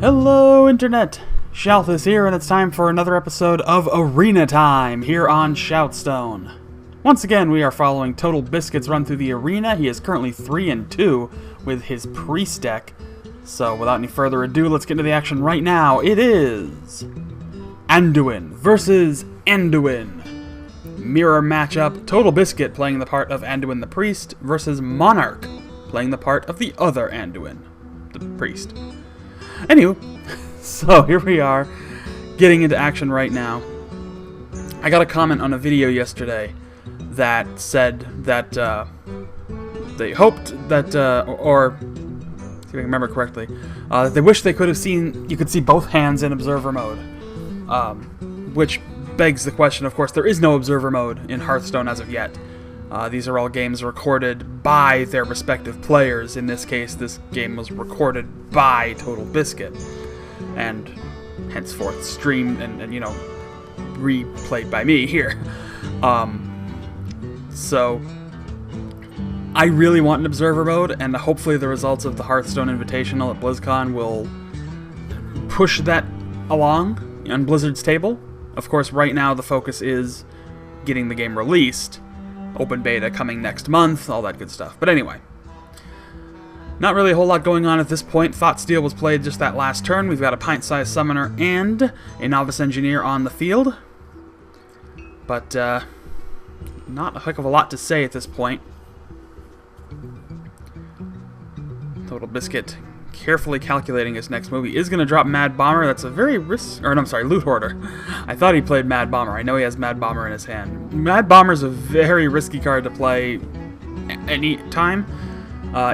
Hello, Internet! Shout here, and it's time for another episode of Arena Time here on ShoutStone. Once again, we are following Totalbiscuit's run through the arena. He is currently 3-2 with his Priest deck. So, without any further ado, let's get into the action right now. It is Anduin versus Anduin. Mirror matchup, Totalbiscuit playing the part of Anduin the Priest versus Monarch playing the part of the other Anduin, the Priest. Anywho, so here we are, getting into action right now. I got a comment on a video yesterday that said that they hoped that, or if I can remember correctly, that they wish they could have seen, you could see both hands in Observer mode. Which begs the question, of course, there is no Observer mode in Hearthstone as of yet. These are all games recorded by their respective players. In this case, this game was recorded by Totalbiscuit, and henceforth streamed and you know, replayed by me here. So I really want an Observer mode, and hopefully the results of the Hearthstone Invitational at BlizzCon will push that along on Blizzard's table. Of course, right now the focus is getting the game released. Open beta coming next month, all that good stuff. But anyway, not really a whole lot going on at this point. Thoughtsteel was played just that last turn. We've got a pint-sized summoner and a novice engineer on the field. But not a heck of a lot to say at this point. Totalbiscuit carefully calculating his next move. He is going to drop Mad Bomber. That's a very Loot Hoarder. I thought he played Mad Bomber. I know he has Mad Bomber in his hand. Mad Bomber's a very risky card to play any time,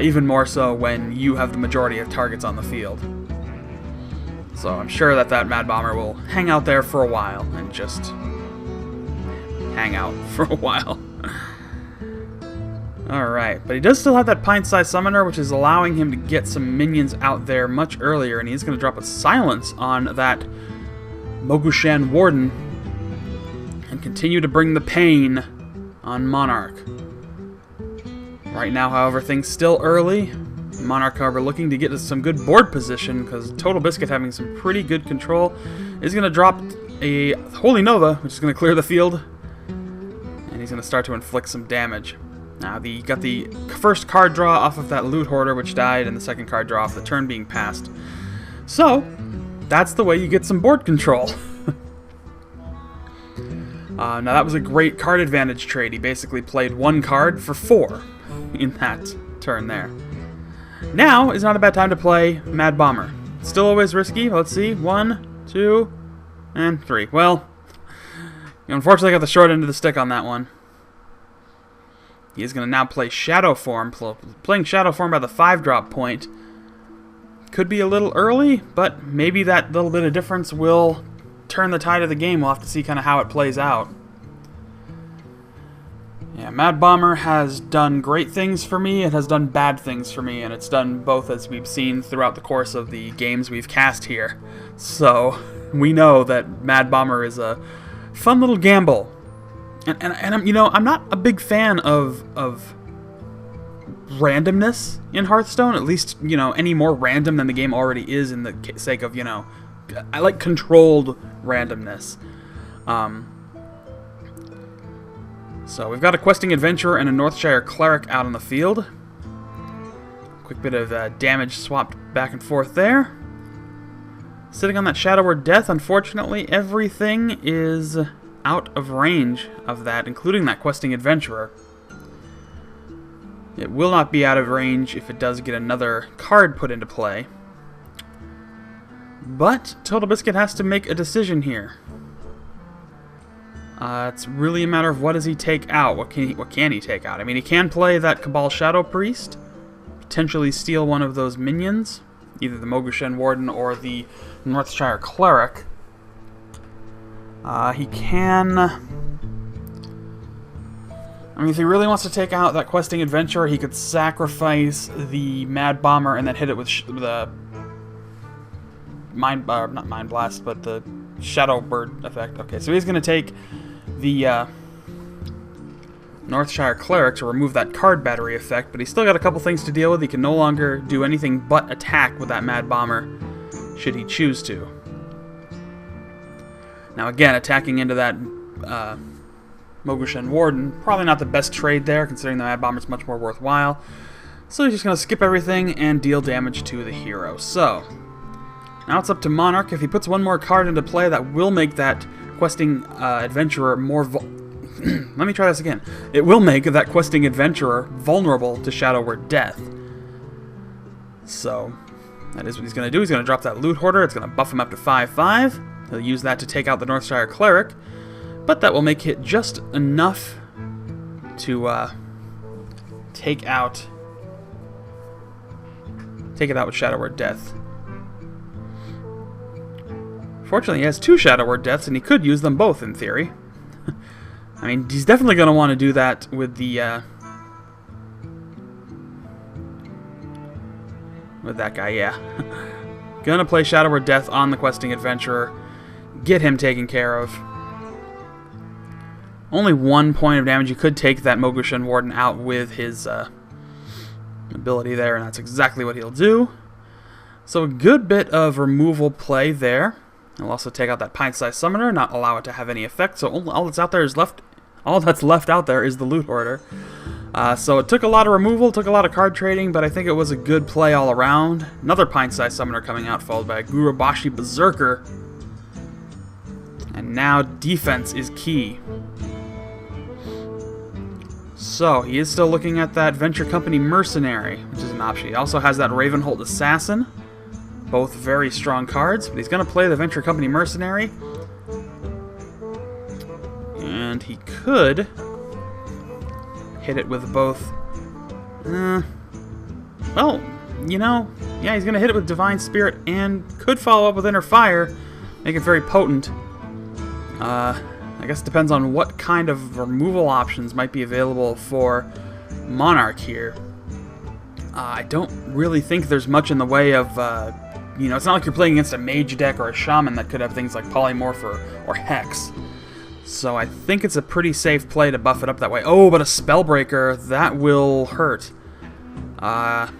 even more so when you have the majority of targets on the field. So I'm sure that Mad Bomber will hang out there for a while and just hang out for a while. Alright, but he does still have that pint-sized summoner, which is allowing him to get some minions out there much earlier, and he's going to drop a silence on that Mogushan Warden and continue to bring the pain on Monarch. Right now, however, things still early. Monarch, however, looking to get to some good board position, because Totalbiscuit, having some pretty good control, is going to drop a Holy Nova, which is going to clear the field, and he's going to start to inflict some damage. Now, you got the first card draw off of that Loot Hoarder, which died, and the second card draw off the turn being passed. So, that's the way you get some board control. Now, that was a great card advantage trade. He basically played one card for 4 in that turn there. Now is not a bad time to play Mad Bomber. Still always risky. Let's see. 1, 2, and 3. Well, unfortunately, I got the short end of the stick on that one. He is going to now play Shadow Form. Playing Shadow Form by the 5-drop point could be a little early, but maybe that little bit of difference will turn the tide of the game. We'll have to see kind of how it plays out. Yeah, Mad Bomber has done great things for me. It has done bad things for me, and it's done both, as we've seen throughout the course of the games we've cast here. So we know that Mad Bomber is a fun little gamble. And I'm not a big fan of randomness in Hearthstone. At least, any more random than the game already is, in the sake of, I like controlled randomness. So we've got a Questing Adventurer and a Northshire Cleric out on the field. Quick bit of damage swapped back and forth there. Sitting on that Shadow Word Death, unfortunately, everything is out of range of that, including that Questing Adventurer. It will not be out of range if it does get another card put into play. But Totalbiscuit has to make a decision here. It's really a matter of what does he take out? What can he take out? I mean, he can play that Cabal Shadow Priest, potentially steal one of those minions, either the Mogushan Warden or the Northshire Cleric. He can... I mean, if he really wants to take out that Questing Adventurer, he could sacrifice the Mad Bomber and then hit it with the not Mind Blast, but the Shadow Bird effect. Okay, so he's going to take the Northshire Cleric to remove that card battery effect, but he's still got a couple things to deal with. He can no longer do anything but attack with that Mad Bomber. should he choose to. Now again, attacking into that Mogushan Warden, probably not the best trade there, considering the Mad Bomber's much more worthwhile. So he's just going to skip everything and deal damage to the hero. So, now it's up to Monarch. If he puts one more card into play, that will make that questing adventurer more let me try this again. It will make that questing adventurer vulnerable to Shadow Word Death. So, that is what he's going to do. He's going to drop that Loot Hoarder. It's going to buff him up to 5/5. He'll use that to take out the Northshire Cleric. But that will make it just enough to take it out with Shadow Word Death. Fortunately, he has 2 Shadow Word Deaths, and he could use them both in theory. I mean, he's definitely going to want to do that with the with that guy, yeah. Gonna play Shadow Word Death on the questing adventurer, get him taken care of. Only 1 point of damage. You could take that Mogushan Warden out with his ability there, and that's exactly what he'll do. So a good bit of removal play there. He'll also take out that pint-sized summoner, not allow it to have any effect. So all that's left out there is the Loot Hoarder. So it took a lot of removal, took a lot of card trading, but I think it was a good play all around. Another pint-sized summoner coming out, followed by a Gurubashi Berserker. And now defense is key. So, he is still looking at that Venture Company Mercenary, which is an option. He also has that Ravenholt Assassin. Both very strong cards, but he's going to play the Venture Company Mercenary. And he could hit it with both. Well, you know, yeah, he's going to hit it with Divine Spirit and could follow up with Inner Fire, make it very potent. I guess it depends on what kind of removal options might be available for Monarch here. I don't really think there's much in the way of, you know, it's not like you're playing against a mage deck or a shaman that could have things like Polymorph or Hex. So I think it's a pretty safe play to buff it up that way. Oh, but a Spellbreaker, that will hurt. At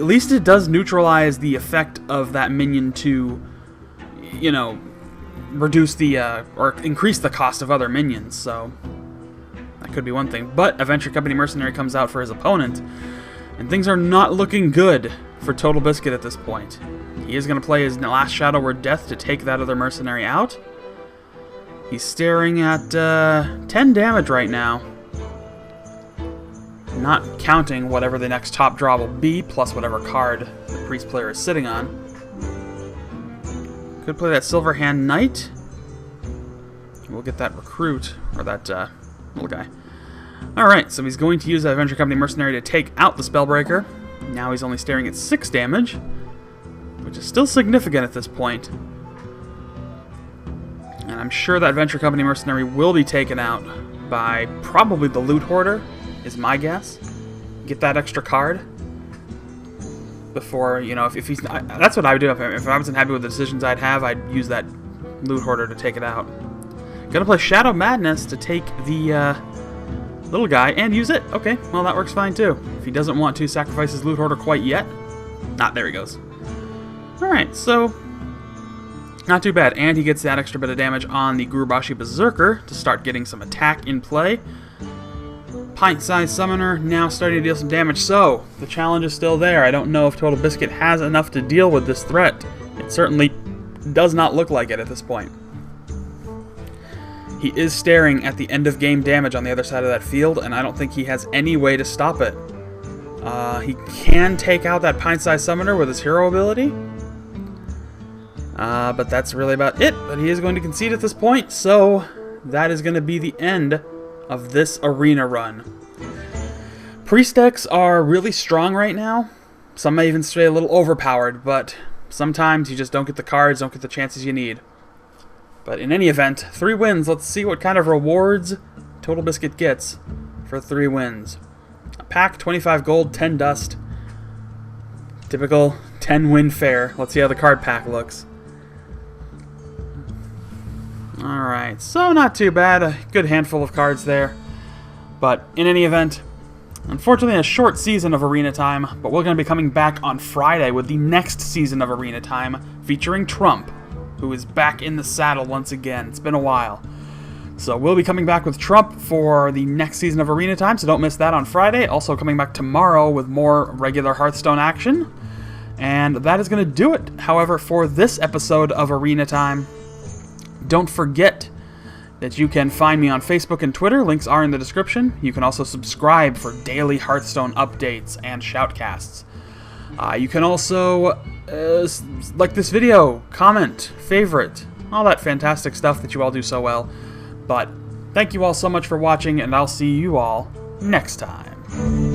least it does neutralize the effect of that minion to, you know, reduce the, or increase the cost of other minions, so that could be one thing. But a Venture Company Mercenary comes out for his opponent, and things are not looking good for Totalbiscuit at this point. He is going to play his last Shadow Word Death to take that other mercenary out. He's staring at 10 damage right now, not counting whatever the next top draw will be, plus whatever card the Priest player is sitting on. Could play that Silverhand Knight. We'll get that recruit, or that little guy. Alright, so he's going to use that Venture Company Mercenary to take out the Spellbreaker. Now he's only staring at 6 damage, which is still significant at this point. And I'm sure that Venture Company Mercenary will be taken out by probably the Loot Hoarder, is my guess. Get that extra card before, you know, if he's not, that's what I would do. If I wasn't happy with the decisions I'd have, I'd use that Loot Hoarder to take it out. Gonna play Shadow Madness to take the little guy and use it. Okay, well that works fine too. If he doesn't want to sacrifice his Loot Hoarder quite yet. There he goes. Alright, so not too bad. And he gets that extra bit of damage on the Gurubashi Berserker to start getting some attack in play. Pint-sized summoner now starting to deal some damage, so the challenge is still there. I don't know if Totalbiscuit has enough to deal with this threat. It certainly does not look like it at this point. He is staring at the end of game damage on the other side of that field, and I don't think he has any way to stop it. He can take out that pint-sized summoner with his hero ability, but that's really about it. But he is going to concede at this point, so that is going to be the end of this arena run. Priest decks are really strong right now. Some may even stay a little overpowered, but sometimes you just don't get the cards, don't get the chances you need. But in any event, 3 wins. Let's see what kind of rewards Totalbiscuit gets for 3 wins. A pack, 25 gold, 10 dust. Typical 10-win fare. Let's see how the card pack looks. Alright, so not too bad. A good handful of cards there. But in any event, Unfortunately, a short season of Arena Time, but we're going to be coming back on Friday with the next season of Arena Time, featuring Trump, who is back in the saddle once again. It's been a while. So we'll be coming back with Trump for the next season of Arena Time, so don't miss that on Friday. Also coming back tomorrow with more regular Hearthstone action. And that is going to do it. However, for this episode of Arena Time, don't forget that you can find me on Facebook and Twitter. Links are in the description. You can also subscribe for daily Hearthstone updates and shoutcasts. You can also like this video, comment, favorite, all that fantastic stuff that you all do so well. But thank you all so much for watching, and I'll see you all next time.